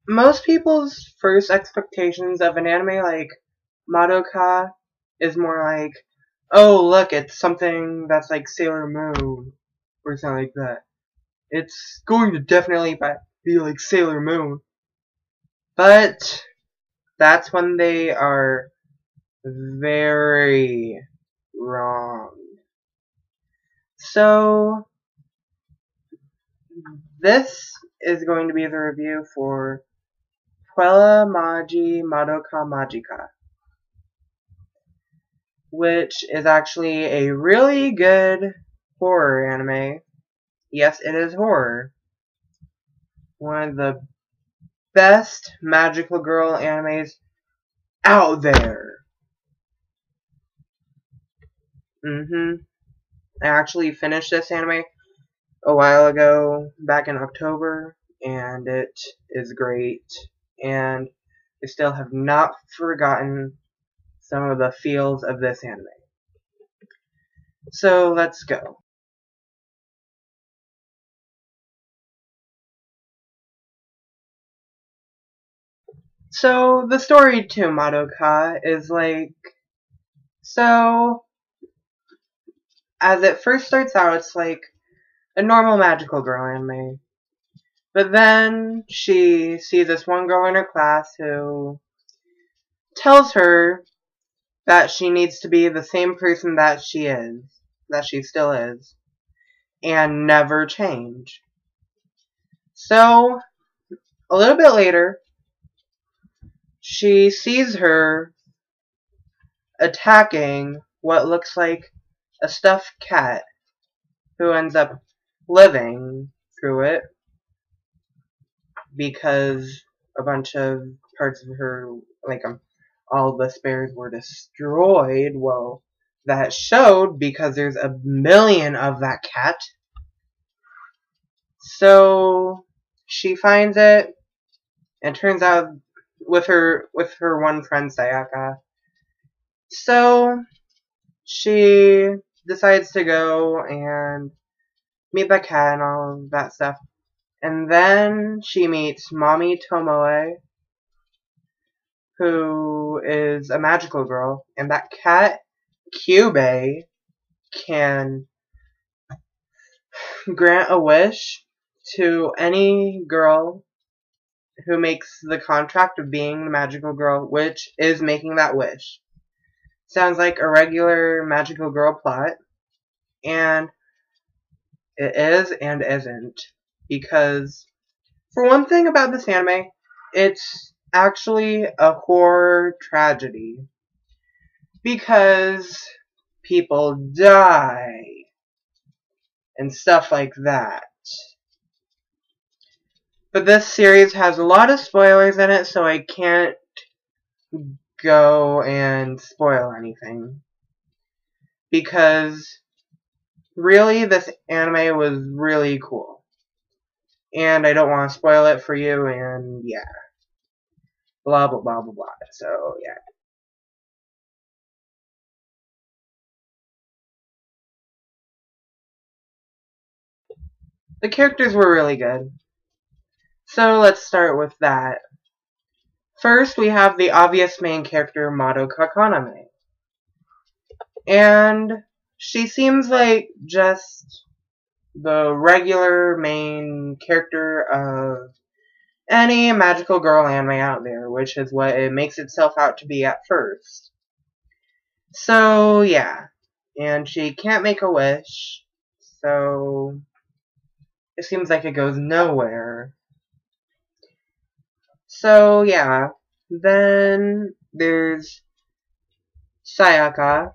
most people's first expectations of an anime like Madoka is more like, oh look, it's something that's like Sailor Moon or something like that. It's going to definitely be like Sailor Moon. But that's when they are very wrong. So, this is going to be the review for Puella Magi Madoka Magica, which is actually a really good horror anime. Yes, it is horror. One of the best magical girl animes out there. I actually finished this anime a while ago, back in October, and it is great. And I still have not forgotten some of the feels of this anime. So let's go. So the story to Madoka is like, so as it first starts out, it's like a normal magical girl anime. But then she sees this one girl in her class who tells her that she needs to be the same person that she still is, and never change. So, a little bit later, she sees her attacking what looks like a stuffed cat who ends up living through it because a bunch of parts of her, like all the spares were destroyed. Well, that showed because there's a million of that cat. So she finds it, and turns out with her one friend Sayaka. So she decides to go and meet the cat and all of that stuff. And then she meets Mommy Tomoe, who is a magical girl, and that cat, Kyubey, can grant a wish to any girl who makes the contract of being the magical girl, which is making that wish. Sounds like a regular magical girl plot, and it is and isn't. Because, for one thing about this anime, it's actually a horror tragedy. Because people die and stuff like that. But this series has a lot of spoilers in it, so I can't go and spoil anything. Because really, this anime was really cool. And I don't want to spoil it for you, and yeah. Blah, blah, blah, blah, blah. So, yeah. The characters were really good. So, let's start with that. First, we have the obvious main character, Madoka Kaname. And she seems like just the regular main character of any magical girl anime out there, which is what it makes itself out to be at first. So, yeah. And she can't make a wish, so it seems like it goes nowhere. So, yeah. Then there's Sayaka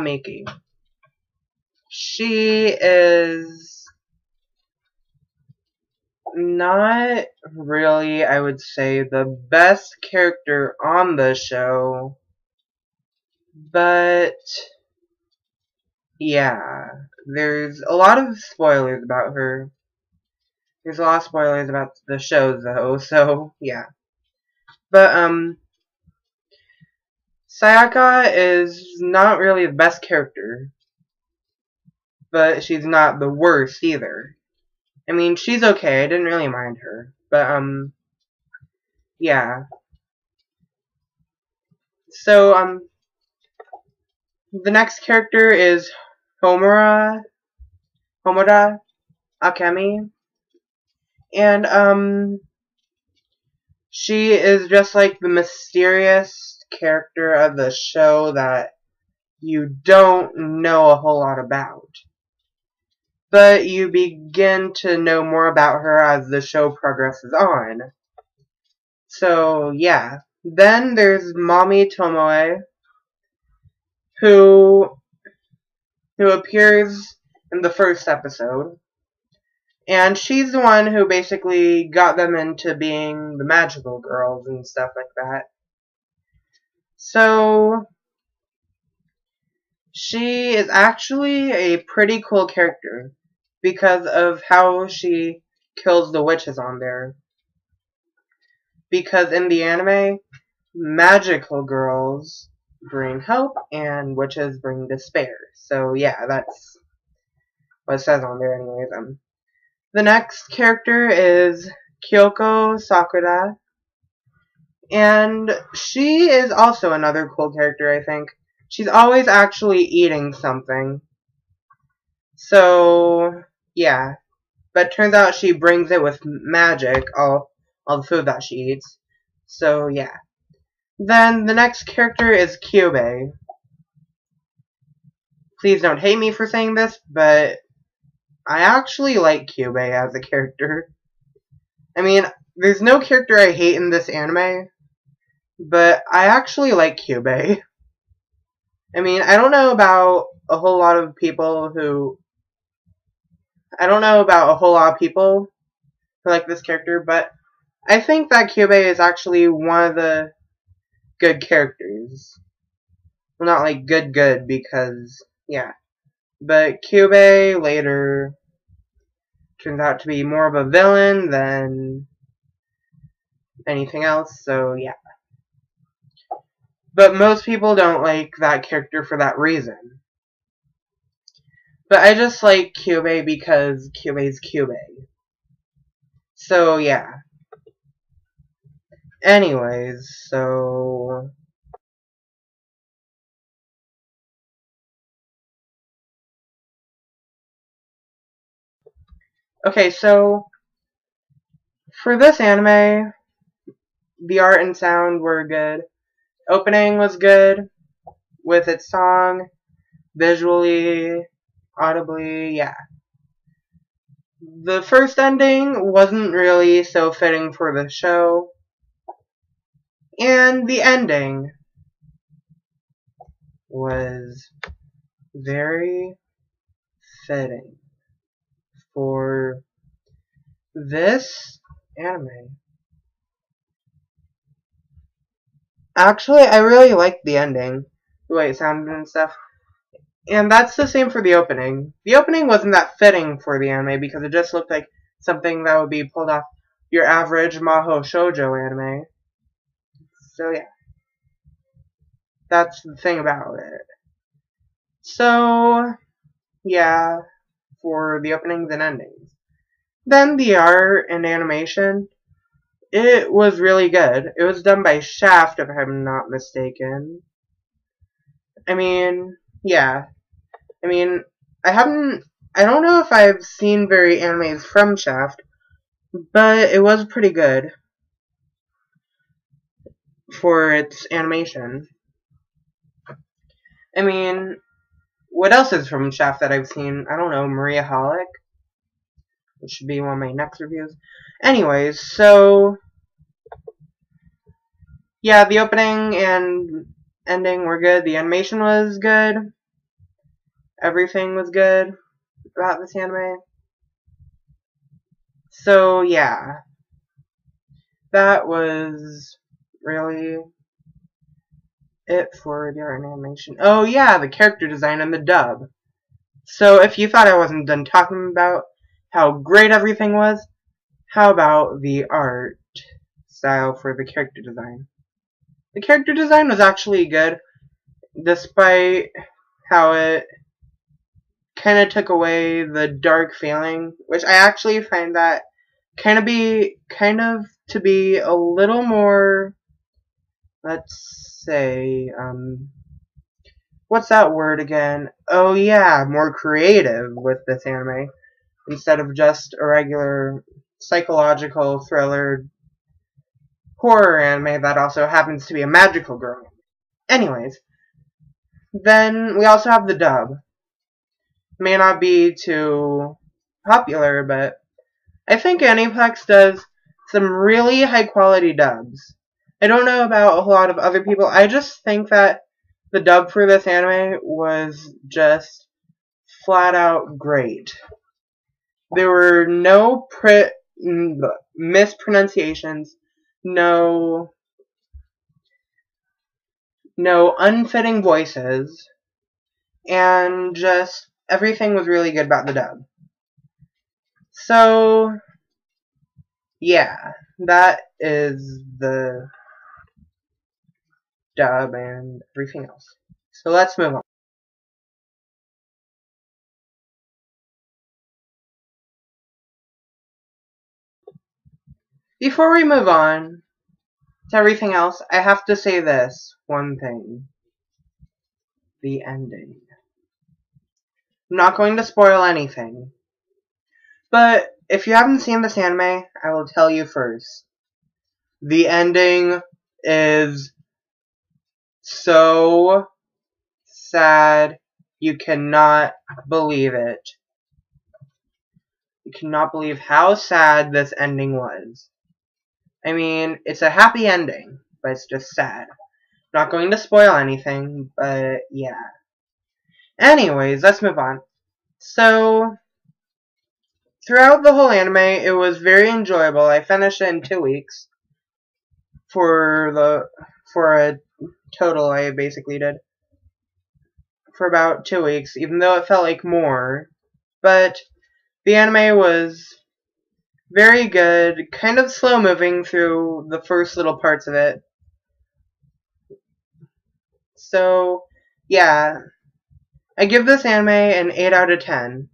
Miki. She is not really, I would say, the best character on the show, but yeah, there's a lot of spoilers about her. There's a lot of spoilers about the show, though, so yeah. But, Sayaka is not really the best character, but she's not the worst either. I mean, she's okay. I didn't really mind her. But, yeah. So, the next character is Homura Akemi. And, she is just like the mysterious character of the show that you don't know a whole lot about. But you begin to know more about her as the show progresses on. So, yeah. Then there's Mommy Tomoe, who appears in the first episode. And she's the one who basically got them into being the magical girls and stuff like that. So, she is actually a pretty cool character because of how she kills the witches on there. Because in the anime, magical girls bring hope and witches bring despair. So yeah, that's what it says on there anyways. The next character is Kyoko Sakura. And she is also another cool character, I think. She's always actually eating something. So, yeah. But it turns out she brings it with magic, all the food that she eats. So, yeah. Then the next character is Kyubey. Please don't hate me for saying this, but I actually like Kyubey as a character. I mean, there's no character I hate in this anime, but I actually like Kyubey. I mean, I don't know about a whole lot of people who like this character, but I think that Kyubey is actually one of the good characters. Well, not like good, because, yeah. But Kyubey later turns out to be more of a villain than anything else, so yeah. But most people don't like that character for that reason. But I just like Kyubey because Kyubey's Kyubey. So, yeah. Anyways, so... Okay, so... For this anime, the art and sound were good. Opening was good, with its song, visually, audibly, yeah. The first ending wasn't really so fitting for the show, and the ending was very fitting for this anime. Actually, I really liked the ending, the way it sounded and stuff. And that's the same for the opening. The opening wasn't that fitting for the anime because it just looked like something that would be pulled off your average Maho Shoujo anime. So yeah. That's the thing about it. So, yeah, for the openings and endings. Then the art and animation, it was really good. It was done by Shaft, if I'm not mistaken. I mean, yeah. I mean, I don't know if I've seen very animes from Shaft, but it was pretty good for its animation. I mean, what else is from Shaft that I've seen? I don't know, Maria Holic, which should be one of my next reviews. Anyways, so, yeah, the opening and ending were good. The animation was good. Everything was good about this anime. So, yeah. That was really it for the art and animation. Oh, yeah, the character design and the dub. So, if you thought I wasn't done talking about how great everything was, how about the art style for the character design? The character design was actually good, despite how it kind of took away the dark feeling, which I actually find that kind of to be a little more, let's say, what's that word again? Oh yeah, more creative with this anime, instead of just a regular psychological thriller horror anime that also happens to be a magical girl. Anyways, then we also have the dub. May not be too popular, but I think Aniplex does some really high quality dubs. I don't know about a whole lot of other people. I just think that the dub for this anime was just flat out great. There were no mispronunciations, no unfitting voices, and just everything was really good about the dub. So, yeah, that is the dub and everything else. So let's move on. Before we move on to everything else, I have to say this one thing. The ending. I'm not going to spoil anything. But if you haven't seen this anime, I will tell you first. The ending is so sad. You cannot believe it. You cannot believe how sad this ending was. I mean, it's a happy ending, but it's just sad. Not going to spoil anything, but yeah. Anyways, let's move on. So, throughout the whole anime, it was very enjoyable. I finished it in 2 weeks. For a total, I basically did. For about 2 weeks, even though it felt like more. But the anime was very good, kind of slow moving through the first little parts of it. So, yeah. I give this anime an 8 out of 10.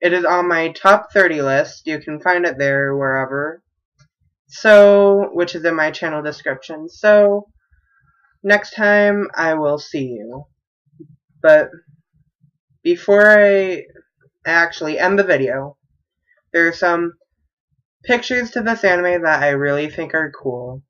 It is on my top 30 list. You can find it there wherever. So, which is in my channel description. So, next time I will see you. But before I actually end the video, there are some pictures to this anime that I really think are cool.